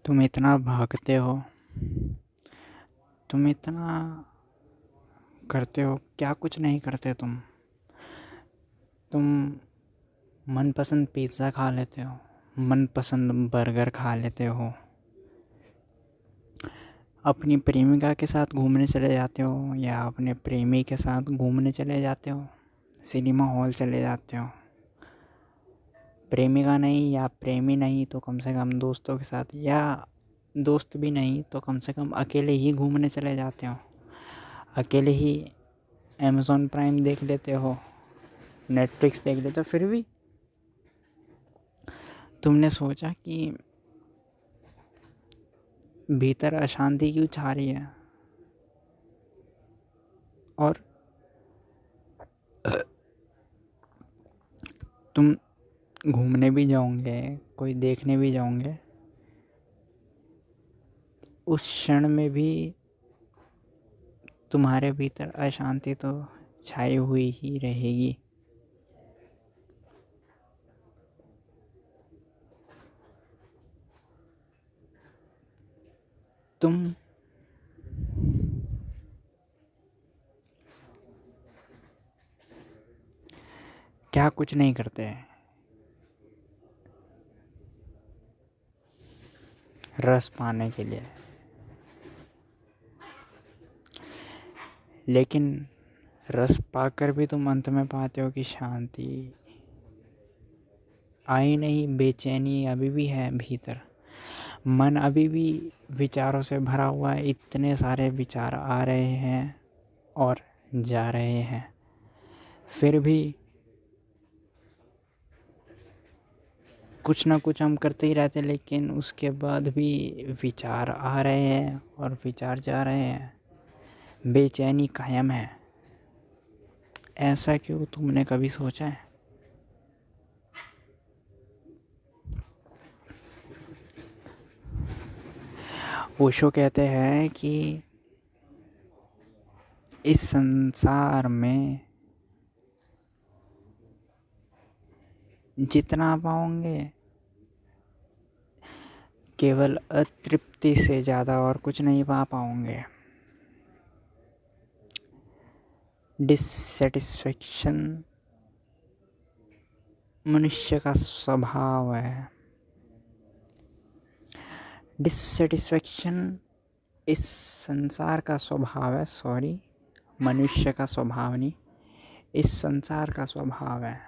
तुम इतना भागते हो, तुम इतना करते हो, क्या कुछ नहीं करते तुम मनपसंद पिज़्ज़ा खा लेते हो, मनपसंद बर्गर खा लेते हो, अपनी प्रेमिका के साथ घूमने चले जाते हो या अपने प्रेमी के साथ घूमने चले जाते हो, सिनेमा हॉल चले जाते हो। प्रेमिका नहीं या प्रेमी नहीं तो कम से कम दोस्तों के साथ, या दोस्त भी नहीं तो कम से कम अकेले ही घूमने चले जाते हो। अकेले ही अमेज़ॉन प्राइम देख लेते हो, नेटफ्लिक्स देख लेते हो। फिर भी तुमने सोचा कि भीतर अशांति क्यों छा रही है, और तुम घूमने भी जाओगे, कोई देखने भी जाओगे, उस क्षण में भी तुम्हारे भीतर अशांति तो छाई हुई ही रहेगी। तुम क्या कुछ नहीं करते रस पाने के लिए, लेकिन रस पाकर भी तुम अंत में पाते हो कि शांति आई नहीं, बेचैनी अभी भी है भीतर। मन अभी भी विचारों से भरा हुआ है, इतने सारे विचार आ रहे हैं और जा रहे हैं। फिर भी कुछ ना कुछ हम करते ही रहते, लेकिन उसके बाद भी विचार आ रहे हैं और विचार जा रहे हैं, बेचैनी कायम है। ऐसा क्यों, तुमने कभी सोचा है? ओशो कहते हैं कि इस संसार में जितना पाओगे केवल अतृप्ति से ज़्यादा और कुछ नहीं पा पाओगे। डिससेटिस्फेक्शन मनुष्य का स्वभाव है। डिससेटिस्फेक्शन इस संसार का स्वभाव है, सॉरी, मनुष्य का स्वभाव नहीं, इस संसार का स्वभाव है।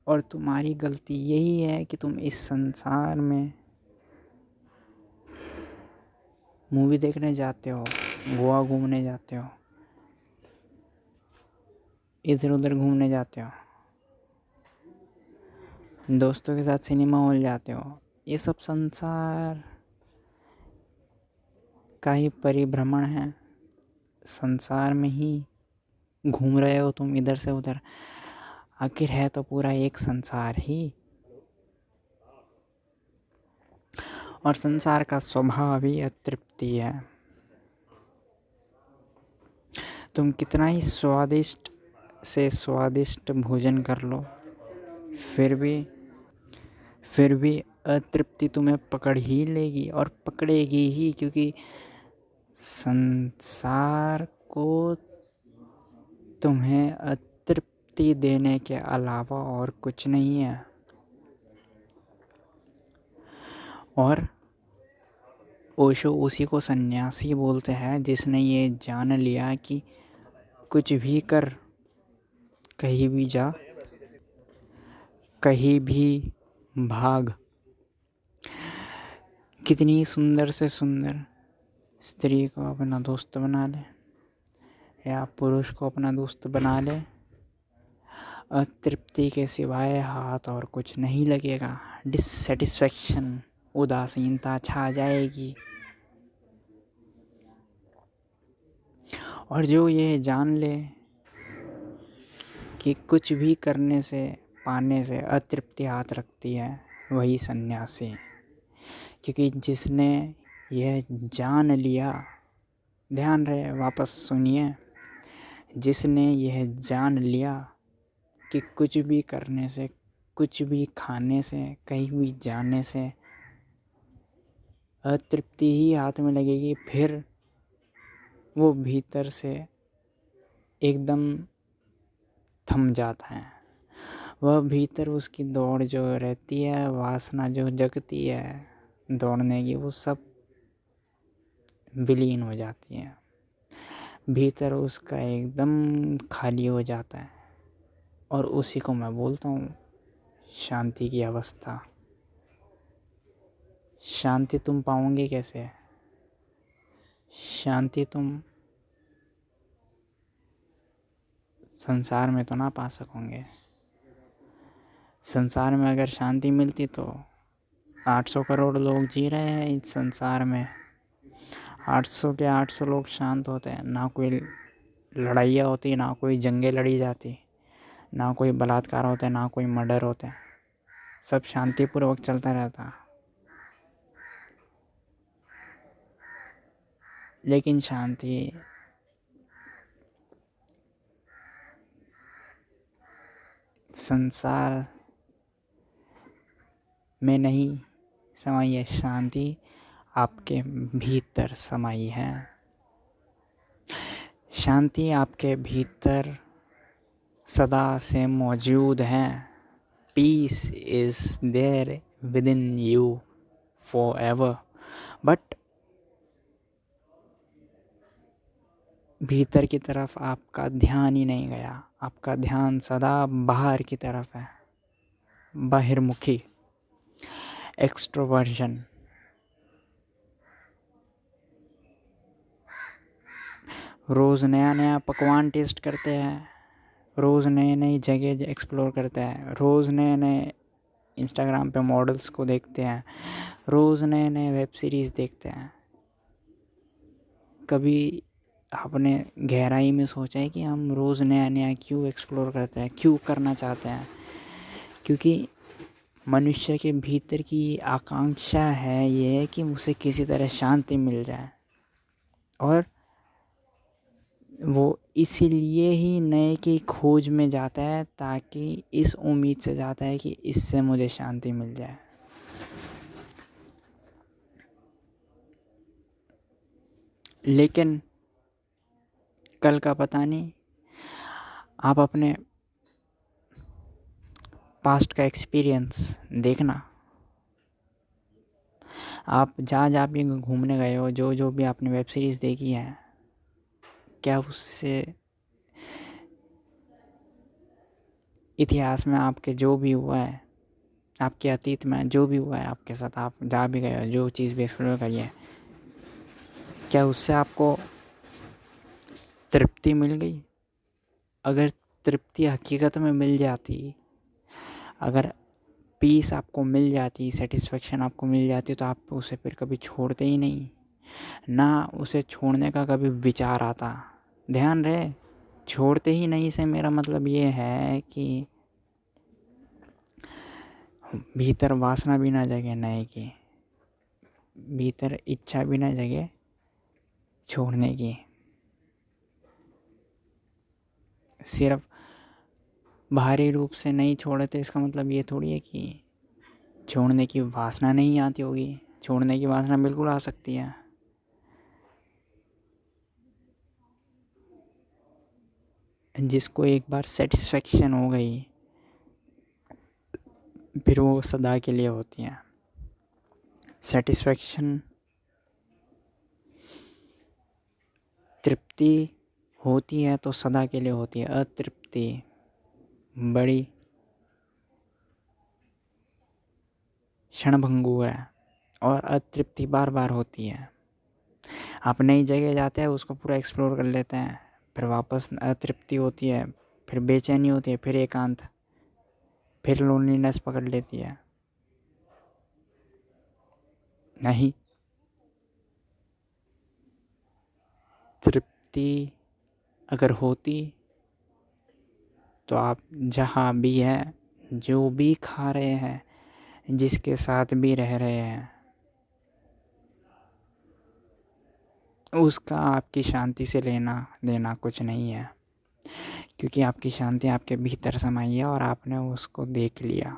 और तुम्हारी गलती यही है कि तुम इस संसार में मूवी देखने जाते हो, गोवा घूमने जाते हो, इधर उधर घूमने जाते हो, दोस्तों के साथ सिनेमा हॉल जाते हो। ये सब संसार का ही परिभ्रमण है। संसार में ही घूम रहे हो तुम इधर से उधर। आखिर है तो पूरा एक संसार ही, और संसार का स्वभाव भी अतृप्ति है। तुम कितना ही स्वादिष्ट से स्वादिष्ट भोजन कर लो, फिर भी अतृप्ति तुम्हें पकड़ ही लेगी, और पकड़ेगी ही, क्योंकि संसार को तुम्हें अतृप्ति देने के अलावा और कुछ नहीं है। और ओशो उसी को सन्यासी बोलते हैं जिसने ये जान लिया कि कुछ भी कर, कहीं भी जा, कहीं भी भाग। कितनी सुंदर से सुंदर स्त्री को अपना दोस्त बना ले, या पुरुष को अपना दोस्त बना ले, अतृप्ति के सिवाय हाथ और कुछ नहीं लगेगा। डिससेटिस्फेक्शन, उदासीनता छा जाएगी। और जो ये जान ले कि कुछ भी करने से, पाने से अतृप्ति हाथ रखती है, वही सन्यासी। क्योंकि जिसने यह जान लिया, ध्यान रहे, वापस सुनिए, जिसने यह जान लिया कि कुछ भी करने से, कुछ भी खाने से, कहीं भी जाने से अतृप्ति ही हाथ में लगेगी, फिर वो भीतर से एकदम थम जाता है। वह भीतर उसकी दौड़ जो रहती है, वासना जो जगती है दौड़ने की, वो सब विलीन हो जाती है। भीतर उसका एकदम खाली हो जाता है, और उसी को मैं बोलता हूँ शांति की अवस्था। शांति तुम पाओगे कैसे? शांति तुम संसार में तो ना पा सकोगे। संसार में अगर शांति मिलती तो 800 करोड़ लोग जी रहे हैं इस संसार में। 800 के 800 लोग शांत होते हैं, ना कोई लड़ाइयाँ होती, ना कोई जंगें लड़ी जाती, ना कोई बलात्कार होते, ना कोई मर्डर होते, सब शांतिपूर्वक चलता रहता। लेकिन शांति संसार में नहीं समाई है, शांति आपके भीतर समाई है। शांति आपके भीतर सदा से मौजूद है। Peace is there within you forever, but भीतर की तरफ आपका ध्यान ही नहीं गया। आपका ध्यान सदा बाहर की तरफ है, बहिर्मुखी, एक्सट्रोवर्जन। रोज़ नया नया पकवान टेस्ट करते हैं, रोज़ नई नई जगह एक्सप्लोर करते हैं, रोज़ नए नए इंस्टाग्राम पे मॉडल्स को देखते हैं, रोज़ नए नए वेब सीरीज़ देखते हैं। कभी आपने गहराई में सोचा है कि हम रोज़ नया नया क्यों एक्सप्लोर करते हैं, क्यों करना चाहते हैं? क्योंकि मनुष्य के भीतर की आकांक्षा है ये कि उसे किसी तरह शांति मिल जाए, और वो इसीलिए ही नए की खोज में जाता है, ताकि इस उम्मीद से जाता है कि इससे मुझे शांति मिल जाए। लेकिन कल का पता नहीं। आप अपने पास्ट का एक्सपीरियंस देखना। आप जहाँ भी घूमने गए हो, जो भी आपने वेब सीरीज़ देखी है, क्या उससे इतिहास में आपके जो भी हुआ है, आपके अतीत में जो भी हुआ है आपके साथ, आप जहाँ भी गए हो, जो चीज़ भी एक्सप्लोर करी है, क्या उससे आपको तृप्ति मिल गई? अगर तृप्ति हकीकत में मिल जाती, अगर पीस आपको मिल जाती, सेटिस्फेक्शन आपको मिल जाती, तो आप उसे फिर कभी छोड़ते ही नहीं, ना उसे छोड़ने का कभी विचार आता। ध्यान रहे, छोड़ते ही नहीं से मेरा मतलब ये है कि भीतर वासना भी ना जगे नए की, भीतर इच्छा भी ना जगे छोड़ने की। सिर्फ बाहरी रूप से नहीं छोड़े तो इसका मतलब ये थोड़ी है कि छोड़ने की वासना नहीं आती होगी। छोड़ने की वासना बिल्कुल आ सकती है। जिसको एक बार सेटिस्फेक्शन हो गई, फिर वो सदा के लिए होती है। सेटिस्फेक्शन, तृप्ति होती है तो सदा के लिए होती है। अतृप्ति बड़ी क्षणभंगुर है, और अतृप्ति बार बार होती है। आप नई जगह जाते हैं, उसको पूरा एक्सप्लोर कर लेते हैं, फिर वापस अतृप्ति होती है, फिर बेचैनी होती है, फिर एकांत, फिर लोनलीनेस पकड़ लेती है। नहीं, तृप्ति अगर होती तो आप जहाँ भी हैं, जो भी खा रहे हैं, जिसके साथ भी रह रहे हैं, उसका आपकी शांति से लेना देना कुछ नहीं है। क्योंकि आपकी शांति आपके भीतर समाई है और आपने उसको देख लिया।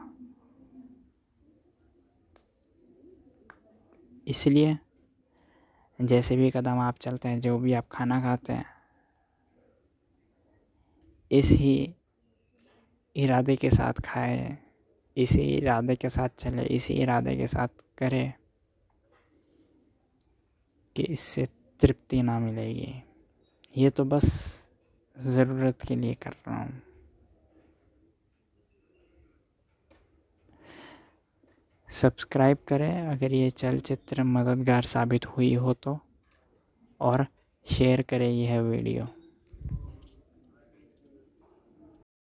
इसलिए जैसे भी कदम आप चलते हैं, जो भी आप खाना खाते हैं, इस ही इरादे के साथ खाएं, इसी इरादे के साथ चले, इसी इरादे के साथ करें कि इससे तृप्ति ना मिलेगी। ये तो बस ज़रूरत के लिए कर रहा हूँ। सब्सक्राइब करें अगर ये चलचित्र मददगार साबित हुई हो तो, और शेयर करें यह वीडियो।